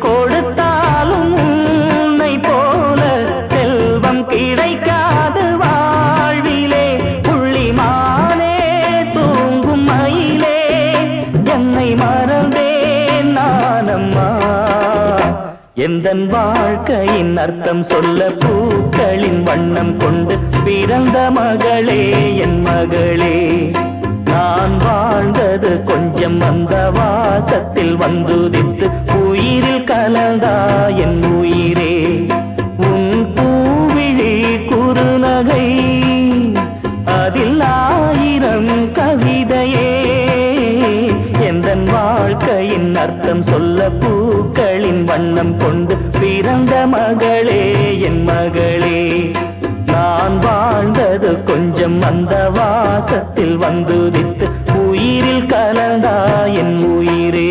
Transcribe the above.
கொடுத்தாலும் உன்னை போல செல்வம் கிடைக்காது வாழ்விலே. புள்ளிமானே தூங்கும் மயிலே என்னை மறந்தேன் நானம்மா. எந்தன் வாழ்க்கையின் அர்த்தம் சொல்ல பூக்களின் வண்ணம் கொண்டு பிறந்த மகளே என் மகளே. நான் வாழ்ந்தது கொஞ்சம் அந்த வாசத்தில் வந்துதித்து உயிரில் கலந்தா என் உயிரே. உன் பூவிழி குறுநகை அதில் 1000 கவிதையே. எந்தன் வாழ்க்கையின் அர்த்தம் சொல்ல பூக்களின் வண்ணம் கொண்டு பிறந்த மகளே என் மகளே. நான் வாழ்ந்தது கொஞ்சம் அந்த வாசத்தில் வந்துதித்து உயிரில் கலந்தா என் உயிரே.